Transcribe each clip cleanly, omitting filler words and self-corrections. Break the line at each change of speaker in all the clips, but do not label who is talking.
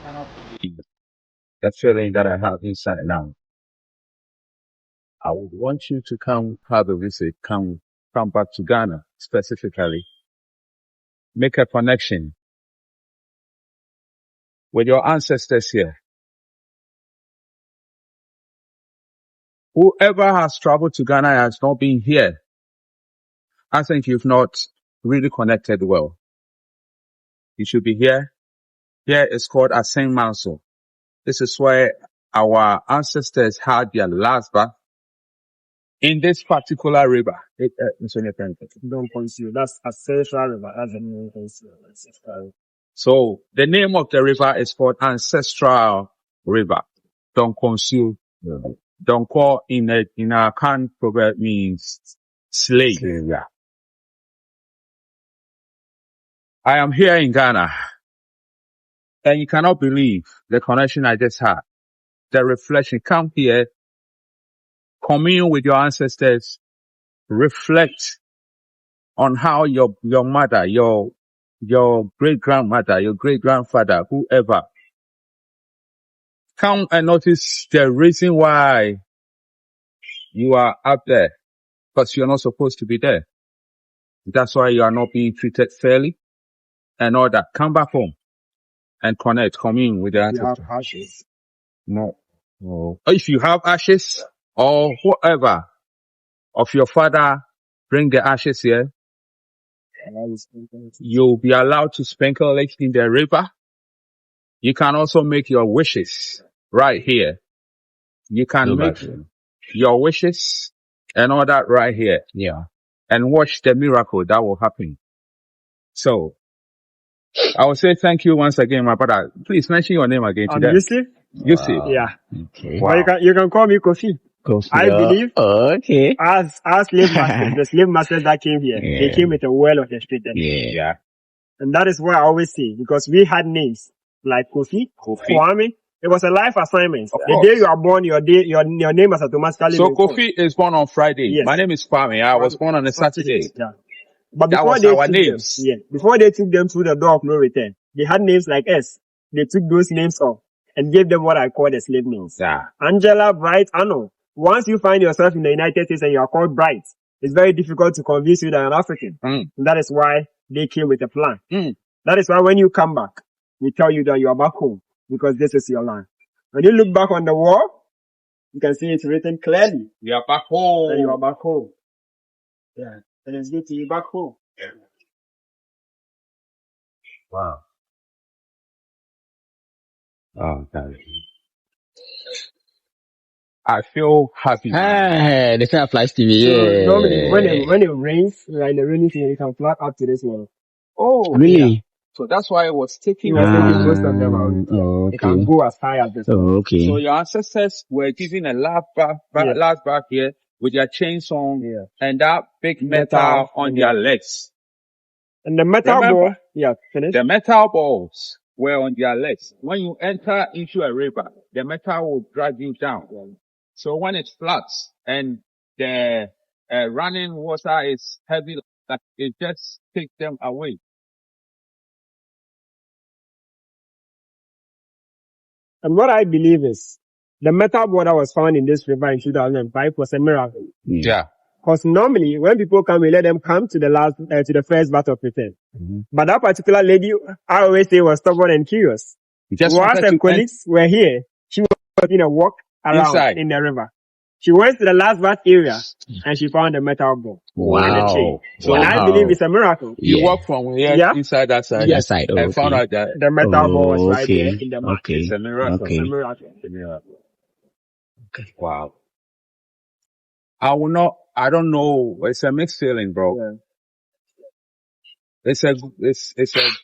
Cannot believe the feeling that I have inside now. I would want you to come have a visit, come back to Ghana specifically, make a connection with your ancestors here. Whoever has traveled to Ghana and has not been here, I think you've not really connected well. You should be here. Here is called Assin Manso. This is where our ancestors had their last bath in this particular river.
Don't conceal. That's ancestral river. That's the name of ancestral.
So the name of the river is called Ancestral River. Don't conceal. Don't call in a Kan proverb means slave.
Yeah.
I am here in Ghana and you cannot believe the connection I just had. The reflection. Come here, commune with your ancestors, reflect on how your mother, your great grandmother, your great grandfather, whoever, come and notice the reason why you are up there, because you're not supposed to be there. That's why you are not being treated fairly and all that. Come back home and connect, commune with the
You have
ancestors.
ashes.
No. If you have ashes or whatever of your father, bring the ashes here. You'll be allowed to sprinkle it in the river. You can also make your wishes right here. You can make your wishes and all that right here.
Yeah.
And watch the miracle that will happen. So, I will say thank you once again, my brother. Please mention your name again today.
Yusuf?
Yusuf.
Yeah.
Okay.
Wow.
But you can call me Kofi. I believe
Okay.
as slave masters, the slave masters that came here, they came with a well of the street.
Yeah.
And that is what I always say, because we had names like Kofi, Kwame. It was a life assignment.
Of
The
course.
day you are born, your name was automatically.
So
been called.
Kofi is born on Friday.
Yes.
My name is Pary. I was born on a Saturday.
Yeah. But
That
before
was
they
our
took
names.
them, before they took them through the door of no return, they had names like S. They took those names off and gave them what I call the slave names.
Yeah.
Angela, Bright, Anno. Once you find yourself in the United States and you are called Bright, it's very difficult to convince you that you're an African.
Mm.
And that is why they came with a plan.
Mm.
That is why when you come back, we tell you that you are back home because this is your land. When you look back on the wall, you can see it's written clearly
We are back home.
that you are back home. Yeah. And it's good to be back home.
Wow.
Oh, God.
I feel happy.
Hey, the time flies to me.
So
Yeah.
normally when it rains, like in the rainy season, you can fly up to this wall.
Oh,
Really?
yeah. So that's why it was taking
You were taking
us.
most of them out.
Oh,
It can
okay.
go as high as this one.
Oh, okay.
So your ancestors were given a last back here with their chains on and that big metal on their legs.
And the metal
Remember?
ball, finish.
The metal balls were on their legs. When you enter into a river, the metal will drag you down. So when it's flat and the running water is heavy, like it just takes them away.
And what I believe is, the metal ball that was found in this river in 2005 was a miracle.
Yeah.
Because normally, when people come, we let them come to the first battle of return. But that particular lady, I always say, was stubborn and curious.
Just
Whilst
wanted
her
to
colleagues were here, she was in a walk around
Inside.
in the river. She went to the last bath area and she found the metal ball. And the chain.
Wow.
So and I believe it's a miracle.
You
Yeah.
walk from here inside that side
That side. Oh,
and found
okay.
out that
The metal ball was right
Okay.
there in the mud.
Okay.
it's a miracle.
Okay.
It's a miracle.
It's a miracle. Wow. I don't know. It's a mixed feeling, bro.
Yeah.
It's a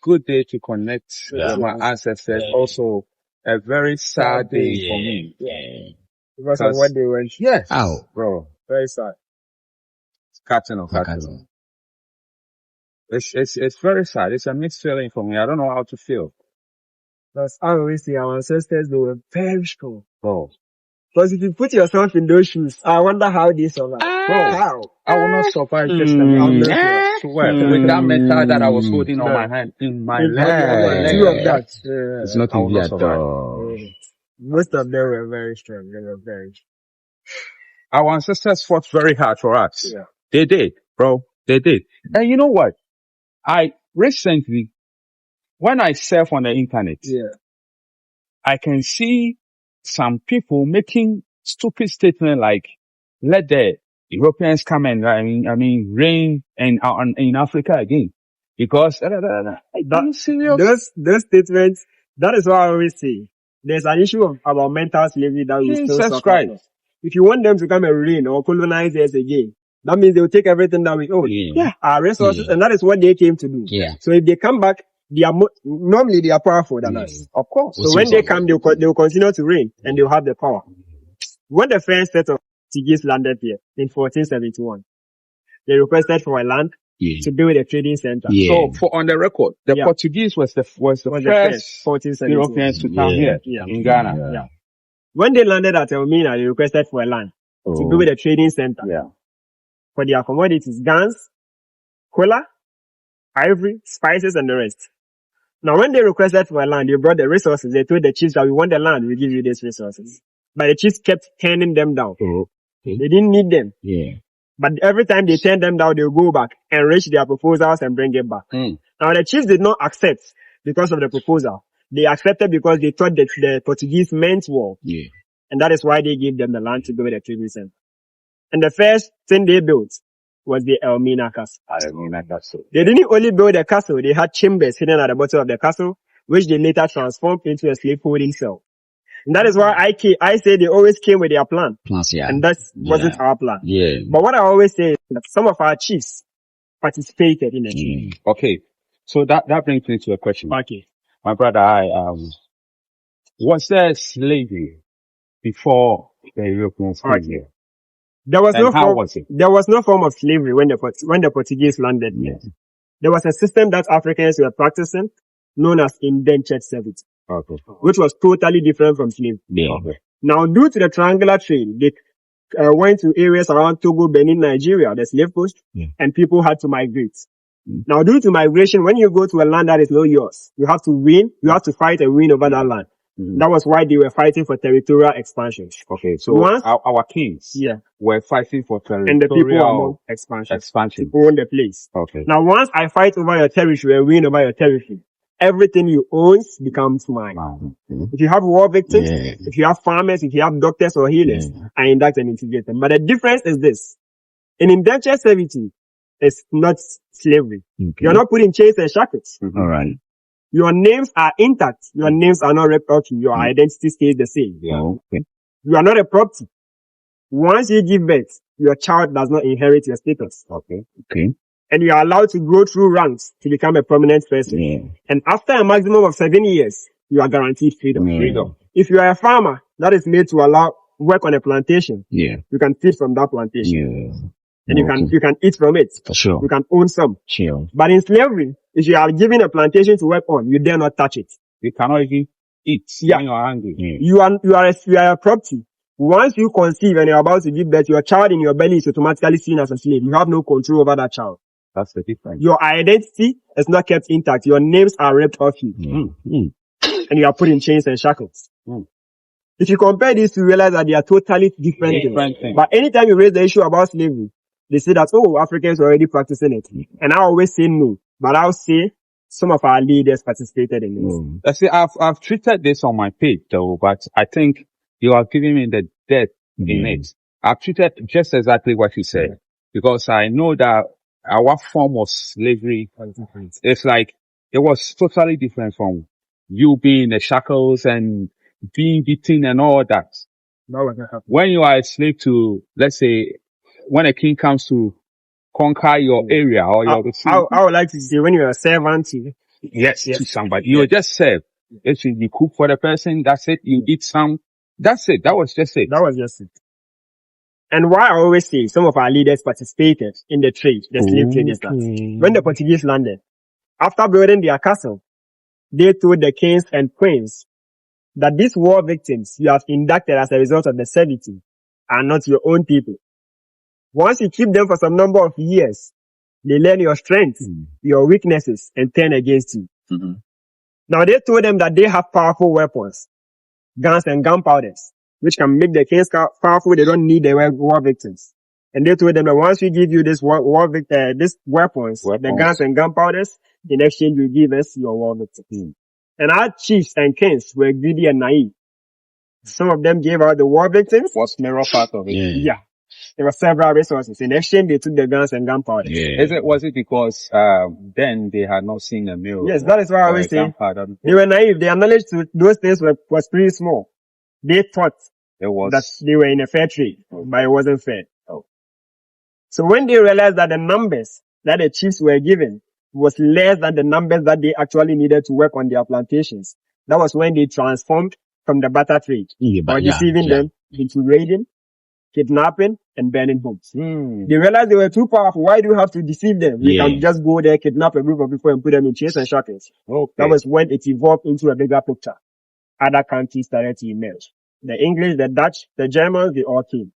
good day to connect with my ancestors. Also, a very sad day for me.
Because of what they went through.
Yes.
Ow.
Bro.
Very sad.
It's cutting. It's very sad. It's a mixed feeling for me. I don't know how to feel.
Because I always say our ancestors, they were very strong.
Bro.
Because if you put yourself in those shoes, I wonder how they survive. How?
I will not survive just a minute. I swear, with that metal that I was holding on my hand, in my leg, on my leg,
Two of that.
It's not
I will
easy
not
at
survive.
all.
Most of them were very strong. They were very strong.
Our ancestors fought very hard for us.
Yeah.
They did, bro. They did. And you know what? I recently, when I surf on the internet,
Yeah.
I can see some people making stupid statements like, let the Europeans come and, reign in Africa again. Because, are you serious?
Those statements, that is what I always say. There's an issue about mental slavery that we still
Jesus
suffer
Christ.
from. If you want them to come and reign or colonize us again, that means they'll take everything that we own.
Yeah.
Our resources,
Yeah.
and that is what they came to do.
Yeah.
So if they come back, they are normally they are powerful than
Yeah.
us.
Of course.
So when they come, they'll continue to reign and they'll have the power. When the first set of Portuguese landed here in 1471, they requested for a land
Yeah.
to build a trading center.
Yeah.
So for on the record, the
Yeah.
Portuguese was the
Was the
first
1471.
Europeans to come here
Yeah.
in Ghana.
Yeah. When they landed at Elmina, they requested for a land to
Oh.
build a trading center
Yeah.
for their commodities, guns, cola, ivory, spices, and the rest. Now, when they requested for a land, they brought the resources. They told the chiefs that we want the land, we give you these resources. But the chiefs kept turning them down.
Oh.
They didn't need them.
Yeah.
But every time they turned them down, they'll go back, enrich their proposals, and bring it back. Now, the chiefs did not accept because of the proposal. They accepted because they thought that the Portuguese meant war.
Yeah.
And that is why they gave them the land to build a trading center. And the first thing they built was the Elmina Castle. They didn't only build a castle, they had chambers hidden at the bottom of the castle, which they later transformed into a slaveholding cell. And that is why I say they always came with their plan.
Plans, yeah.
And that wasn't our plan.
Yeah.
But what I always say is that some of our chiefs participated in the change.
Okay. So that brings me to a question.
Okay.
My brother, was there slavery before the Europeans came
Okay.
here?
There was
And how was it?
There was no form of slavery when the Portuguese landed here. There was a system that Africans were practicing known as indentured servitude,
Okay.
which was totally different from slavery.
Yeah.
Okay.
Now, due to the triangular trade, they went to areas around Togo, Benin, Nigeria, the slave coast, and people had to migrate. Now, due to migration, when you go to a land that is not yours, you have to win, you have to fight and win over that land. That was why they were fighting for territorial expansion.
Okay. So
Once-
our kings were fighting for
And the people
territorial
are expansion
expansion.
to own the place.
Okay.
Now, once I fight over your territory and win over your territory, everything you own becomes mine. If you have war victims, if you have farmers, if you have doctors or healers, I induct and integrate them. But the difference is this. In indentured servitude, it's not slavery. You're not put in chains and shackles.
All right.
Your names are intact. Your names are not ripped out. Your identity stays the same.
Okay.
You are not a property. Once you give birth, your child does not inherit your status.
Okay.
Okay.
And you are allowed to go through ranks to become a prominent person.
Yeah.
And after a maximum of 7 years, you are guaranteed freedom.
Yeah.
Freedom.
If you are a farmer that is made to allow work on a plantation,
Yeah.
you can feed from that plantation.
Yeah.
And you can eat from it.
For sure.
You can own some.
Sure.
But in slavery, if you are given a plantation to work on, you dare not touch it.
You cannot even eat when you are hungry.
Yeah.
You are a property. Once you conceive and you're about to give birth, your child in your belly is automatically seen as a slave. You have no control over that child.
That's the difference.
Your identity is not kept intact. Your names are ripped off you. And you are put in chains and shackles. If you compare these, you realize that they are totally different things. But anytime you raise the issue about slavery, they say that, oh, Africans are already practicing it. And I always say no. But I'll say some of our leaders participated in this.
I see, I've treated this on my page though, but I think you are giving me the depth in it. I've treated just exactly what you said, because I know that our form of slavery, it's like, it was totally different from you being in the shackles and being beaten and all that. When you are a slave to, let's say, when a king comes to conquer your area or your
I would like to say when you're a servant to
to somebody, you just serve. You cook for the person, that's it. You eat some, that's it. That was just it.
That was just it. And why I always say some of our leaders participated in the trade, the slave trade is that when the Portuguese landed, after building their castle, they told the kings and queens that these war victims you have inducted as a result of the servitude are not your own people. Once you keep them for some number of years, they learn your strengths, your weaknesses, and turn against you.
Mm-hmm.
Now they told them that they have powerful weapons, guns and gunpowders, which can make the kings powerful. They don't need the war victims. And they told them that once we give you this this weapons, the guns and gunpowders, in exchange you give us your war victims. And our chiefs and kings were greedy and naive. Some of them gave out the war victims.
Was mirror part of it?
Yeah. There were several resources. In exchange, they took the guns and gunpowder.
Was it because then they had not seen a mirror?
Yes, that is why I always say they were naive. Their knowledge to those things was pretty small. They thought that they were in a fair trade, but it wasn't fair. So when they realized that the numbers that the chiefs were given was less than the numbers that they actually needed to work on their plantations, that was when they transformed from the barter trade by deceiving them into raiding, kidnapping, and burning homes. They realized they were too powerful. Why do you have to deceive them? We can just go there, kidnap a group of people, and put them in chains and shackles. That was when it evolved into a bigger picture. Other countries started to emerge. The English, the Dutch, the Germans, they all came.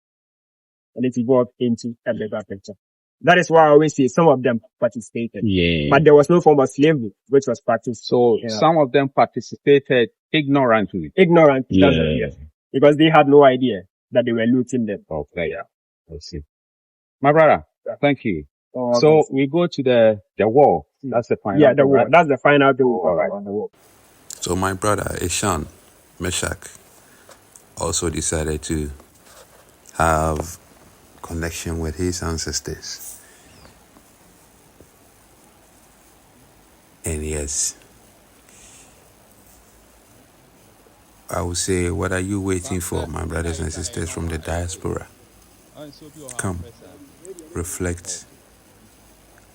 And it evolved into a bigger picture. That is why I always say some of them participated. But there was no form of slavery which was practiced.
So some of them participated ignorantly.
Yes. Because they had no idea that they were looting them.
Okay, I see. My brother, thank you. So we go to the wall. That's the final.
Yeah, the wall. Right? That's the final thing on the wall.
So my brother Assin Meshach also decided to have connection with his ancestors. And yes, I would say, what are you waiting for, my brothers and sisters from the diaspora? Come, reflect,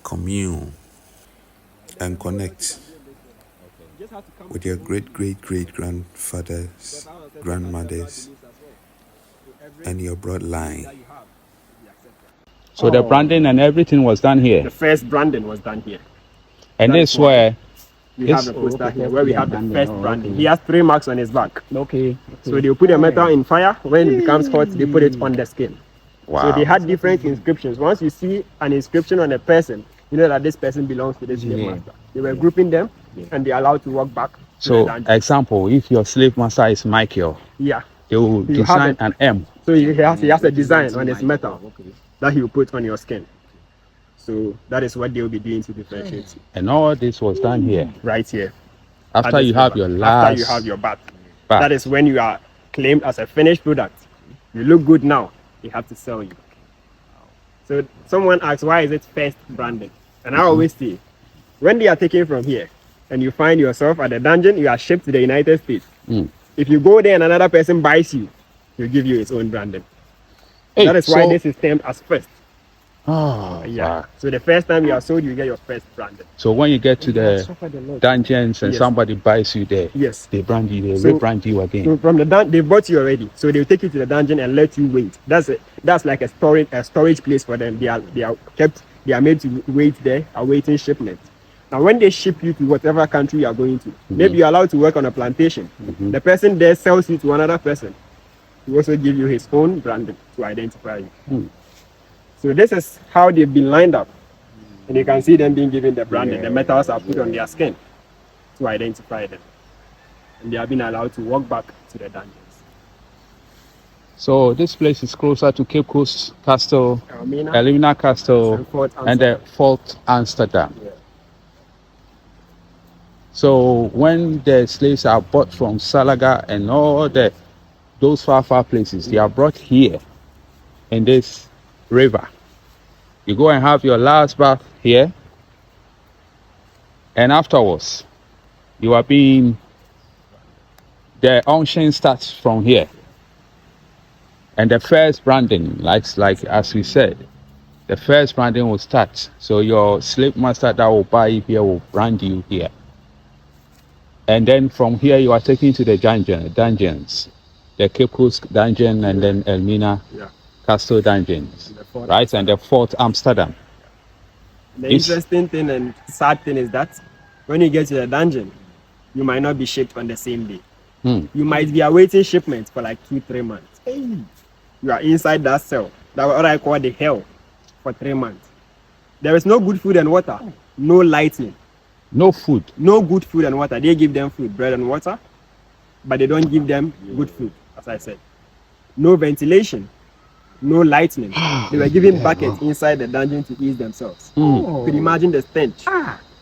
commune, and connect with your great-great-great-grandfathers, grandmothers, and your bloodline.
So the branding and everything was done here.
The first branding was done here.
And this where
we have a poster here where we have the first branding. He has 3 marks on his back. Okay. So they put the metal in fire. When it becomes hot, they put it on the skin. Wow. So they had different inscriptions. Once you see an inscription on a person, you know that this person belongs to this slave master. They were grouping them and they're allowed to walk back.
So, example, if your slave master is Michael, they will design an M.
So he has a design on his metal that he will put on your skin. So that is what they will be doing to differentiate you.
And all this was done here.
Right here.
After you have your last.
After you have your bath. That is when you are claimed as a finished product. You look good now. They have to sell you. So someone asks, why is it first branding? And I always say, when they are taken from here and you find yourself at the dungeon, you are shipped to the United States. If you go there and another person buys you, he'll give you his own branding. That is why this is termed as first.
Wow.
So the first time you are sold, you get your first branding.
So when you get to the dungeons and somebody buys you there, they brand you, they rebrand you again.
So from the they bought you already, so they'll take you to the dungeon and let you wait. That's like a storage place for them. They are made to wait there, awaiting shipment. Now when they ship you to whatever country you are going to, maybe you're allowed to work on a plantation. The person there sells you to another person. He also give you his own branding to identify you. So this is how they've been lined up. And you can see them being given the branding. The metals are put on their skin to identify them. And they have been allowed to walk back to the dungeons.
So this place is closer to Cape Coast Castle, Elmina Castle, and the Fort Amsterdam. So when the slaves are bought from Salaga and all those far places, they are brought here in this river. You go and have your last bath here, and afterwards you are being, the unction starts from here, and the first branding, like as we said, the first branding will start. So your slave master that will buy you here will brand you here, and then from here you are taken to the dungeons, the Cape Coast dungeon, and then Elmina Castle dungeons, right? And the Fort Amsterdam.
The interesting thing and sad thing is that when you get to the dungeon, you might not be shipped on the same day. You might be awaiting shipment for like 2-3 months. You are inside that cell. That's what I call the hell. for 3 months. There is no good food and water, no lighting.
No food.
No good food and water. They give them food, bread and water, but they don't give them good food, as I said. No ventilation, no lightning. They were given buckets inside the dungeon to ease themselves. You could imagine the stench.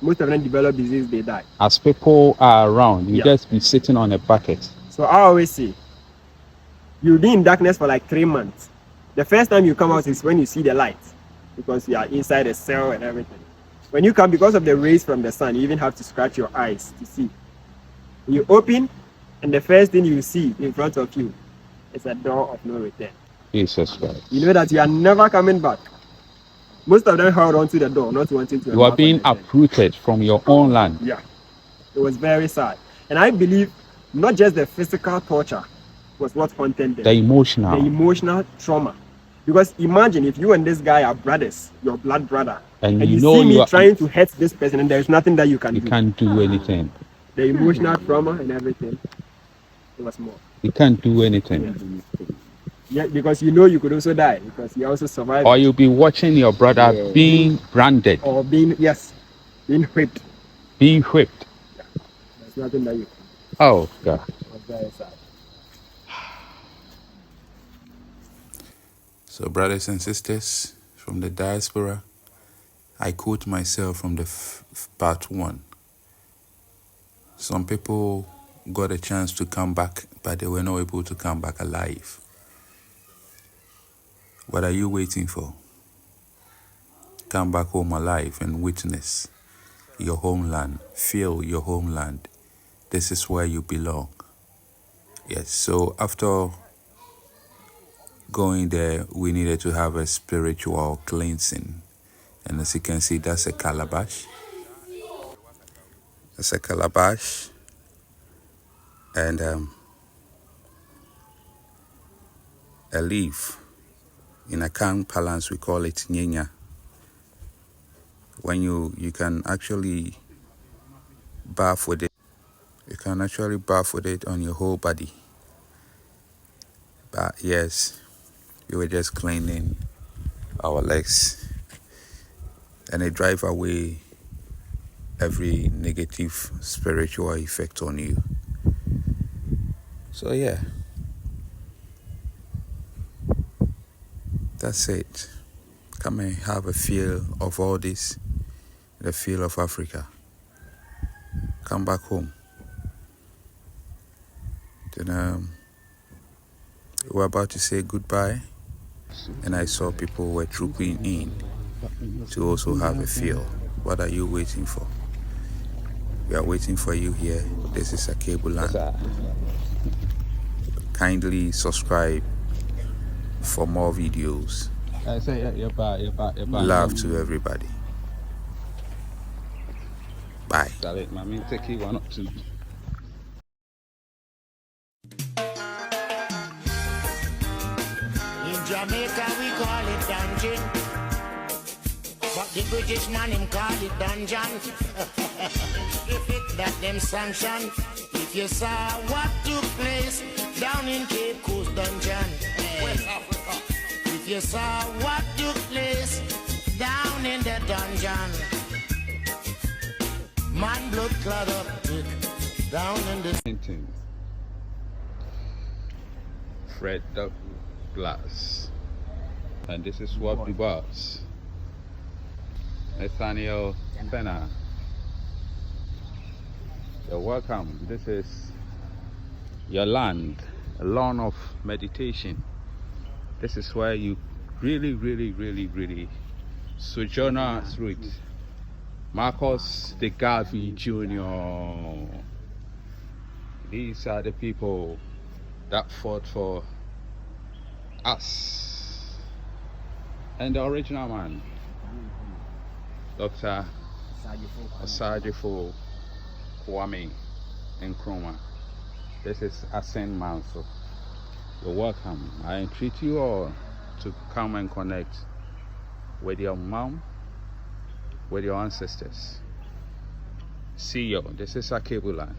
Most of them develop disease, they die.
As people are around, you just be sitting on a bucket.
So I always say, you'll be in darkness for like 3 months. The first time you come out is when you see the light, because you are inside a cell and everything. When you come, because of the rays from the sun, you even have to scratch your eyes to see. You open, and the first thing you see in front of you is a door of no return.
Jesus Christ.
You know that you are never coming back. Most of them held onto the door, not wanting to.
You are being uprooted from your own land.
Yeah. It was very sad. And I believe not just the physical torture was what haunted them.
The
emotional trauma. Because imagine if you and this guy are brothers, your blood brother,
and
you
know
see me
you are
trying to hurt this person and there's nothing that you can do.
You can't do anything.
The emotional trauma and everything, it was more.
You can't do anything.
Yeah, because you know you could also die because you also survived.
Or you'll be watching your brother being branded.
Or being whipped.
Being whipped.
Yeah. There's nothing that you can do.
Oh, God.
It was very sad.
So, brothers and sisters from the diaspora, I quote myself from the part 1. Some people got a chance to come back, but they were not able to come back alive. What are you waiting for? Come back home alive and witness your homeland. Feel your homeland. This is where you belong. Yes, so after going there, we needed to have a spiritual cleansing. And as you can see, that's a calabash. That's a calabash. And a leaf. In Akan parlance, we call it nyenya. When you can actually bath with it. You can actually bath with it on your whole body. But yes, we were just cleaning our legs. And it drive away every negative spiritual effect on you. So yeah. That's it. Come and have a feel of all this. The feel of Africa. Come back home. Then we were about to say goodbye, and I saw people were trooping in to also have a feel. What are you waiting for? We are waiting for you here. This is a cable land. Kindly subscribe for more videos. Love to everybody. Bye.
In Jamaica we call it dungeon, but the British man him call it dungeon. If it that them sanction, if you saw what took place down in Cape Coast dungeon, West Africa. If you saw what took place down in the dungeon, man blood clot up down in the
Fred Douglas. And this is what the boss. Nathaniel Fenner. You're welcome. This is your land, a lawn of meditation. This is where you really sojourner through it. Marcus de Garvey Jr. These are the people that fought for us. And the original man, Dr. Osajifo Kwame Nkrumah. This is Assin Manso. You're welcome. I entreat you all to come and connect with your mom, with your ancestors. See you. This is a cable line.